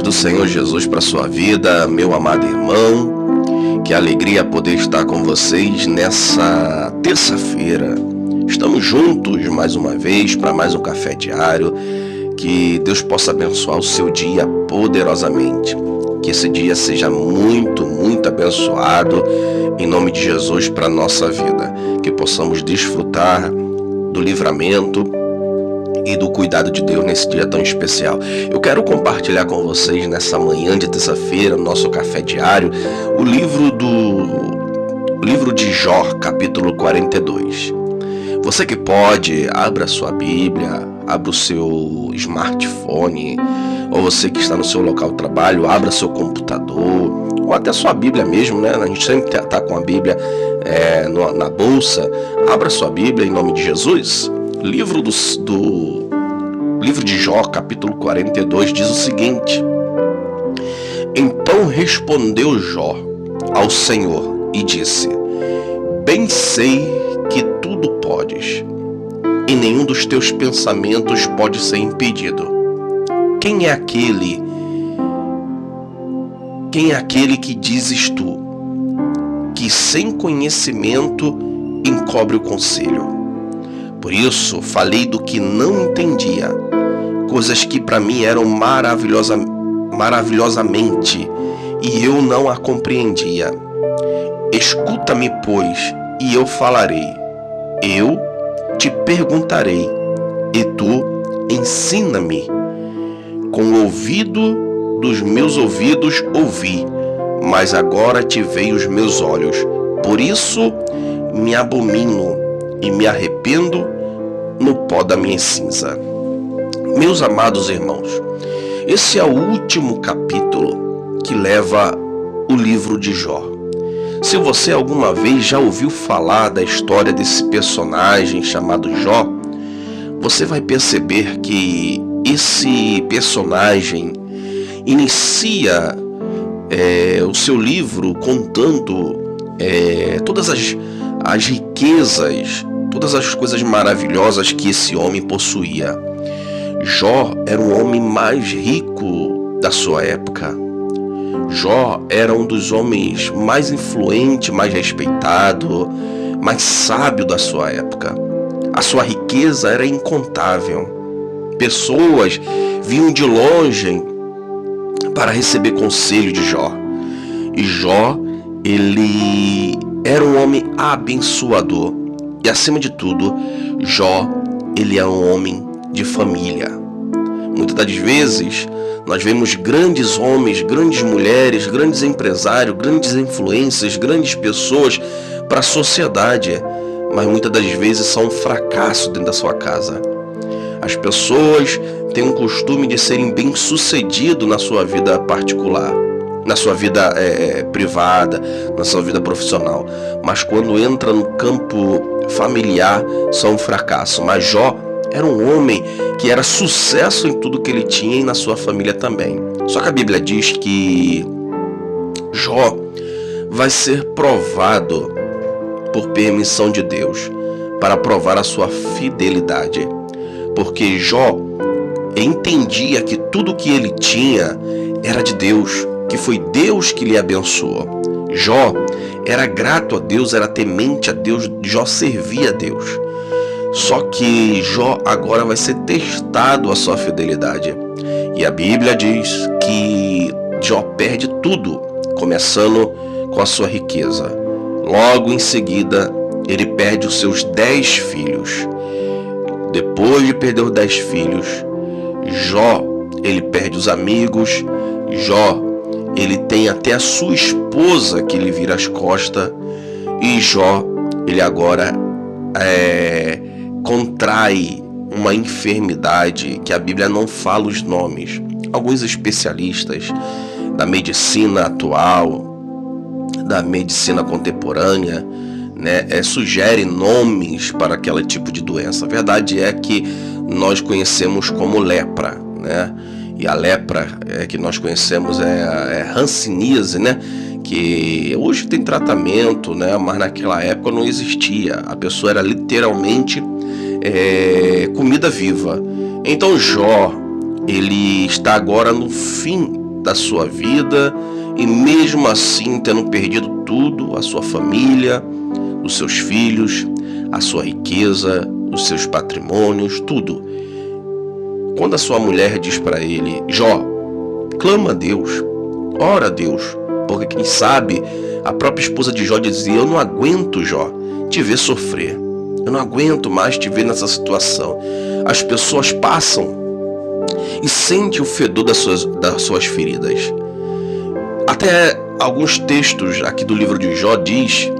do Senhor Jesus para sua vida, meu amado irmão. Que alegria poder estar com vocês nessa terça-feira. Estamos juntos mais uma vez para mais um café diário. Que Deus possa abençoar o seu dia poderosamente. Que esse dia seja muito abençoado em nome de Jesus para a nossa vida. Que possamos desfrutar do livramento e do cuidado de Deus nesse dia tão especial. Eu quero compartilhar com vocês nessa manhã de terça-feira, no nosso café diário, o livro de Jó, capítulo 42. Você que pode, abra sua Bíblia, abra o seu smartphone, ou você que está no seu local de trabalho, abra seu computador, ou até sua Bíblia mesmo, né? A gente sempre está com a Bíblia na bolsa. Abra sua Bíblia em nome de Jesus. Livro de Jó, capítulo 42, diz o seguinte: Então respondeu Jó ao Senhor e disse: Bem sei que tudo podes, e nenhum dos teus pensamentos pode ser impedido. Quem é aquele que dizes tu, que sem conhecimento encobre o conselho? Por isso falei do que não entendia, coisas que para mim eram maravilhosamente, e eu não a compreendia. Escuta-me, pois, e eu falarei. Eu te perguntarei, e tu ensina-me. Com o ouvido dos meus ouvidos ouvi, mas agora te veio os meus olhos. Por isso me abomino e me arrependo no pó da minha cinza. Meus amados irmãos, esse é o último capítulo que leva o livro de Jó. Se você alguma vez já ouviu falar da história desse personagem chamado Jó, você vai perceber que esse personagem inicia o seu livro contando todas as riquezas, todas as coisas maravilhosas que esse homem possuía. Jó era o homem mais rico da sua época. Jó era um dos homens mais influentes, mais respeitado, mais sábio da sua época. A sua riqueza era incontável. Pessoas vinham de longe para receber conselho de Jó. E Jó, ele era um homem abençoador. E acima de tudo, Jó, ele é um homem de família. Muitas das vezes, nós vemos grandes homens, grandes mulheres, grandes empresários, grandes influências, grandes pessoas para a sociedade, mas muitas das vezes são um fracasso dentro da sua casa. As pessoas têm um costume de serem bem-sucedidos na sua vida particular, na sua vida privada, na sua vida profissional, mas quando entra no campo familiar são um fracasso. Mas Jó era um homem que era sucesso em tudo que ele tinha e na sua família também. Só que a Bíblia diz que Jó vai ser provado por permissão de Deus, para provar a sua fidelidade. Porque Jó entendia que tudo que ele tinha era de Deus, que foi Deus que lhe abençoou. Jó era grato a Deus, era temente a Deus, Jó servia a Deus. Só que Jó agora vai ser testado a sua fidelidade. E a Bíblia diz que Jó perde tudo, começando com a sua riqueza. Logo em seguida, ele perde os seus 10 filhos. Depois de perder os 10 filhos, Jó, ele perde os amigos. Jó, ele tem até a sua esposa que lhe vira as costas. E Jó, ele agora contrai uma enfermidade que a Bíblia não fala os nomes. Alguns especialistas da medicina atual, da medicina contemporânea, sugerem nomes para aquele tipo de doença. A verdade é que nós conhecemos como lepra, E a lepra que nós conhecemos é hanseníase, Que hoje tem tratamento, mas naquela época não existia. A pessoa era literalmente comida viva. Então Jó, ele está agora no fim da sua vida, e mesmo assim tendo perdido tudo, a sua família, os seus filhos, a sua riqueza, os seus patrimônios, tudo. Quando a sua mulher diz para ele: Jó, clama a Deus, ora a Deus, porque quem sabe a própria esposa de Jó dizia: eu não aguento, Jó, te ver sofrer, eu não aguento mais te ver nessa situação. As pessoas passam e sentem o fedor das suas feridas. Até alguns textos aqui do livro de Jó diz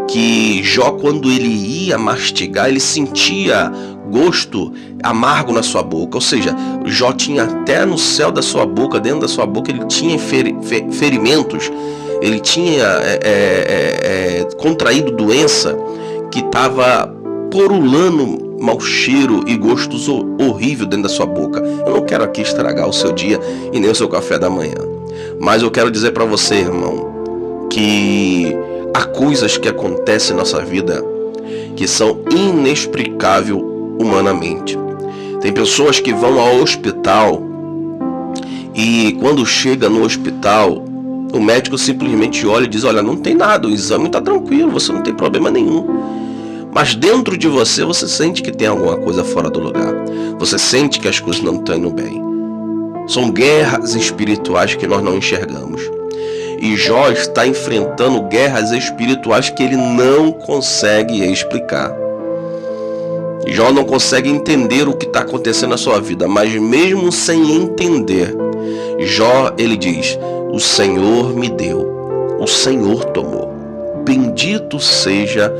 que Jó, quando ele ia mastigar, ele sentia gosto amargo na sua boca. Ou seja, Jó tinha até no céu da sua boca, dentro da sua boca, ele tinha ferimentos, ele tinha contraído doença que estava porulando mau cheiro e gostos horrível dentro da sua boca. Eu não quero aqui estragar o seu dia e nem o seu café da manhã, mas eu quero dizer para você, irmão, que há coisas que acontecem na nossa vida que são inexplicáveis humanamente. Tem pessoas que vão ao hospital e quando chega no hospital, o médico simplesmente olha e diz: olha, não tem nada, o exame está tranquilo, você não tem problema nenhum. Mas dentro de você, você sente que tem alguma coisa fora do lugar. Você sente que as coisas não estão indo bem. São guerras espirituais que nós não enxergamos. E Jó está enfrentando guerras espirituais que ele não consegue explicar. Jó não consegue entender o que está acontecendo na sua vida, mas mesmo sem entender, Jó, ele diz: o Senhor me deu, o Senhor tomou. Bendito seja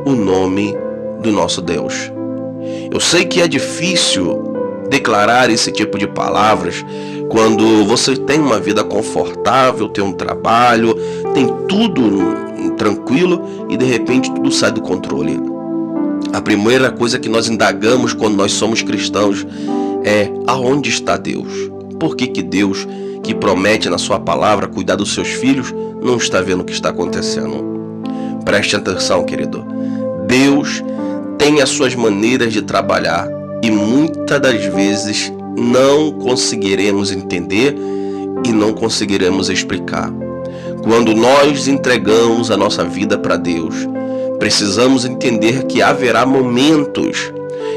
o nome do nosso Deus. Eu sei que é difícil declarar esse tipo de palavras quando você tem uma vida confortável, tem um trabalho, tem tudo tranquilo e de repente tudo sai do controle. A primeira coisa que nós indagamos quando nós somos cristãos é: aonde está Deus? Por que Deus, que promete na sua palavra cuidar dos seus filhos, não está vendo o que está acontecendo? Preste atenção, querido. Deus tem as suas maneiras de trabalhar e muitas das vezes não conseguiremos entender e não conseguiremos explicar. Quando nós entregamos a nossa vida para Deus, precisamos entender que haverá momentos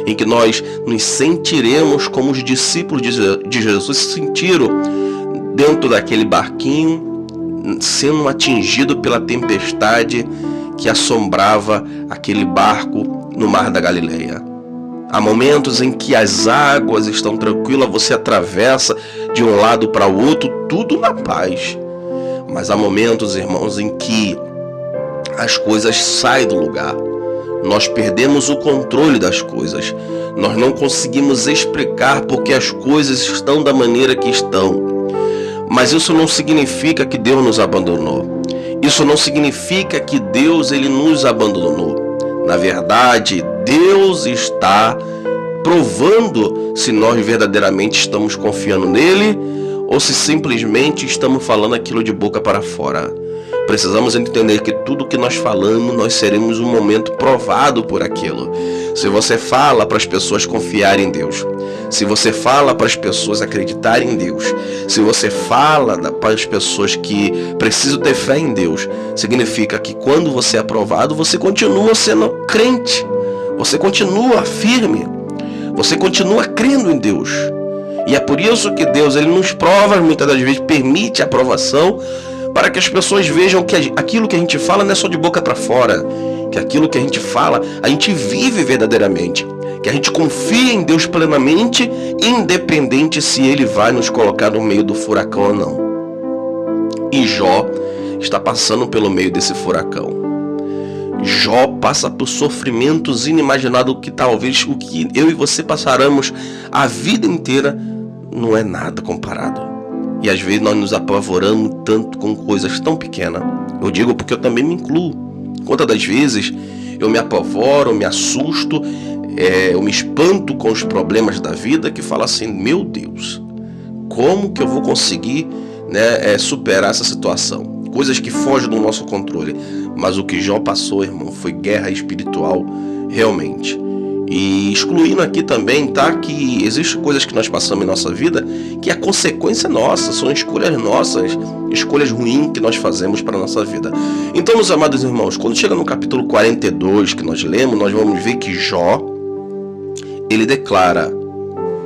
em que nós nos sentiremos como os discípulos de Jesus se sentiram dentro daquele barquinho, sendo atingido pela tempestade que assombrava aquele barco no mar da Galileia. Há momentos em que as águas estão tranquilas, você atravessa de um lado para o outro, tudo na paz. Mas há momentos, irmãos, em que as coisas saem do lugar. Nós perdemos o controle das coisas. Nós não conseguimos explicar porque as coisas estão da maneira que estão. Mas isso não significa que Deus nos abandonou. Isso não significa que Deus ele nos abandonou. Na verdade, Deus está provando se nós verdadeiramente estamos confiando nele ou se simplesmente estamos falando aquilo de boca para fora. Precisamos entender que tudo que nós falamos, nós seremos um momento provado por aquilo. Se você fala para as pessoas confiarem em Deus, se você fala para as pessoas acreditarem em Deus, se você fala para as pessoas que precisam ter fé em Deus, significa que quando você é aprovado, você continua sendo crente, você continua firme, você continua crendo em Deus. E é por isso que Deus ele nos prova, muitas das vezes permite a aprovação, para que as pessoas vejam que aquilo que a gente fala não é só de boca para fora, que aquilo que a gente fala, a gente vive verdadeiramente, que a gente confia em Deus plenamente, independente se Ele vai nos colocar no meio do furacão ou não. E Jó está passando pelo meio desse furacão. Jó passa por sofrimentos inimaginados que talvez o que eu e você passaremos a vida inteira não é nada comparado. E às vezes nós nos apavoramos tanto com coisas tão pequenas. Eu digo porque eu também me incluo. Quantas das vezes eu me apavoro, eu me assusto, eu me espanto com os problemas da vida que falo assim: meu Deus, como que eu vou conseguir superar essa situação? Coisas que fogem do nosso controle. Mas o que Jó passou, irmão, foi guerra espiritual realmente. E excluindo aqui também, tá, que existem coisas que nós passamos em nossa vida que é consequência nossa, são escolhas nossas, escolhas ruins que nós fazemos para a nossa vida. Então, meus amados irmãos, quando chega no capítulo 42 que nós lemos, nós vamos ver que Jó, ele declara,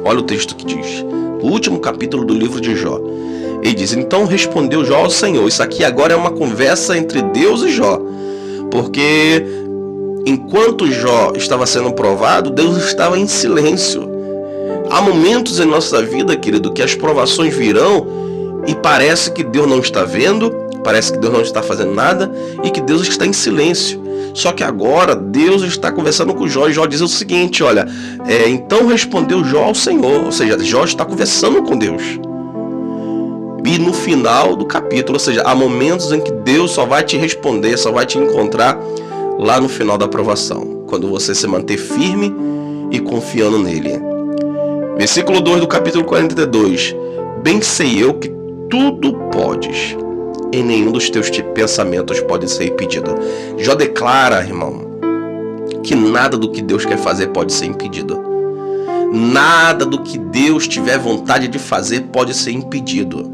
olha o texto que diz, o último capítulo do livro de Jó. Ele diz, então respondeu Jó ao Senhor. Isso aqui agora é uma conversa entre Deus e Jó, porque enquanto Jó estava sendo provado, Deus estava em silêncio. Há momentos em nossa vida, querido, que as provações virão e parece que Deus não está vendo, parece que Deus não está fazendo nada e que Deus está em silêncio. Só que agora Deus está conversando com Jó e Jó diz o seguinte, olha, então respondeu Jó ao Senhor, ou seja, Jó está conversando com Deus. E no final do capítulo, ou seja, há momentos em que Deus só vai te responder, só vai te encontrar lá no final da provação, quando você se manter firme e confiando nele. Versículo 2 do capítulo 42. Bem sei eu que tudo podes, e nenhum dos teus pensamentos pode ser impedido. Jó declara, irmão, que nada do que Deus quer fazer pode ser impedido. Nada do que Deus tiver vontade de fazer pode ser impedido.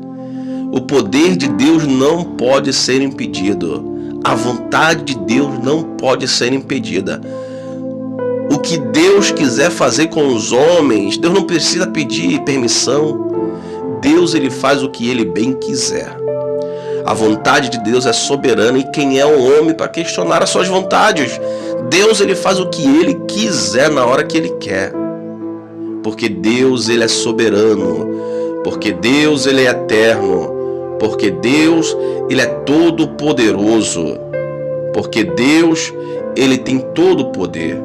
O poder de Deus não pode ser impedido. A vontade de Deus não pode ser impedida. O que Deus quiser fazer com os homens, Deus não precisa pedir permissão. Deus, ele faz o que ele bem quiser. A vontade de Deus é soberana e quem é o homem para questionar as suas vontades? Deus, ele faz o que ele quiser na hora que ele quer. Porque Deus, ele é soberano. Porque Deus, ele é eterno. Porque Deus, ele é todo poderoso. Porque Deus, ele tem todo o poder.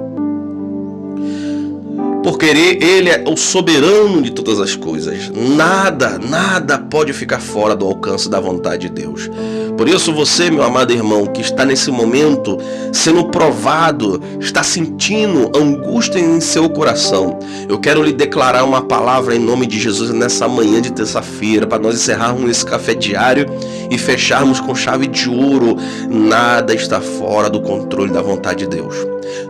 Porque ele é o soberano de todas as coisas. Nada pode ficar fora do alcance da vontade de Deus. Por isso você, meu amado irmão, que está nesse momento sendo provado, está sentindo angústia em seu coração, eu quero lhe declarar uma palavra em nome de Jesus nessa manhã de terça-feira, para nós encerrarmos esse café diário e fecharmos com chave de ouro. Nada está fora do controle da vontade de Deus.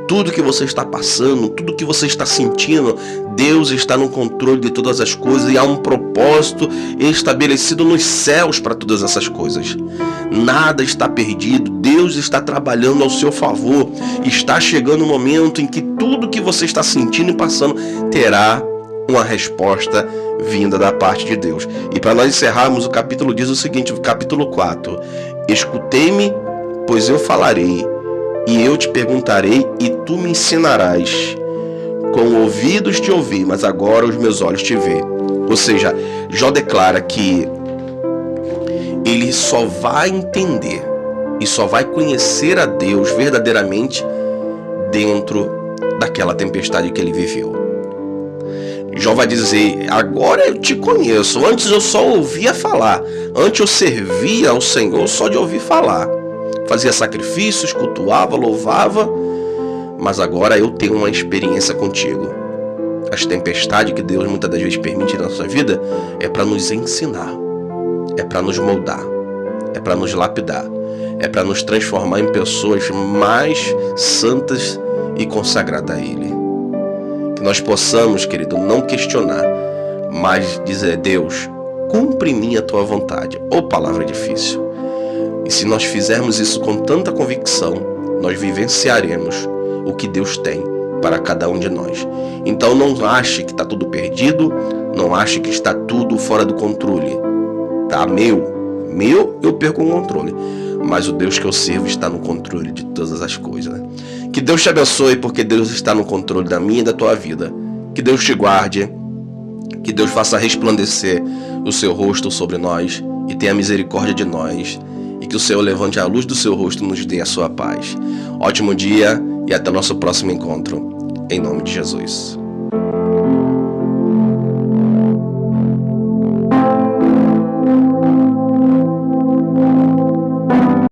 Tudo que você está passando, tudo que você está sentindo, Deus está no controle de todas as coisas e há um propósito estabelecido nos céus para todas essas coisas. Nada está perdido, Deus está trabalhando ao seu favor. Está chegando o momento em que tudo que você está sentindo e passando terá uma resposta vinda da parte de Deus. E para nós encerrarmos, o capítulo diz o seguinte, o capítulo 4: escutei-me, pois eu falarei, e eu te perguntarei, e tu me ensinarás. Com ouvidos te ouvi, mas agora os meus olhos te veem. Ou seja, Jó declara que ele só vai entender e só vai conhecer a Deus verdadeiramente dentro daquela tempestade que ele viveu. Jó vai dizer, agora eu te conheço, antes eu só ouvia falar, antes eu servia ao Senhor só de ouvir falar, fazia sacrifícios, cultuava, louvava, mas agora eu tenho uma experiência contigo. As tempestades que Deus muitas das vezes permite na nossa vida é para nos ensinar, é para nos moldar, é para nos lapidar, é para nos transformar em pessoas mais santas e consagradas a Ele. Que nós possamos, querido, não questionar, mas dizer, Deus, cumpre em mim a tua vontade. Ô palavra difícil. E se nós fizermos isso com tanta convicção, nós vivenciaremos o que Deus tem para cada um de nós. Então não ache que está tudo perdido, não ache que está tudo fora do controle. Tá meu, eu perco o controle. Mas o Deus que eu sirvo está no controle de todas as coisas, né? Que Deus te abençoe, porque Deus está no controle da minha e da tua vida. Que Deus te guarde, que Deus faça resplandecer o seu rosto sobre nós e tenha misericórdia de nós. E que o Senhor levante a luz do seu rosto e nos dê a sua paz. Ótimo dia e até o nosso próximo encontro. Em nome de Jesus.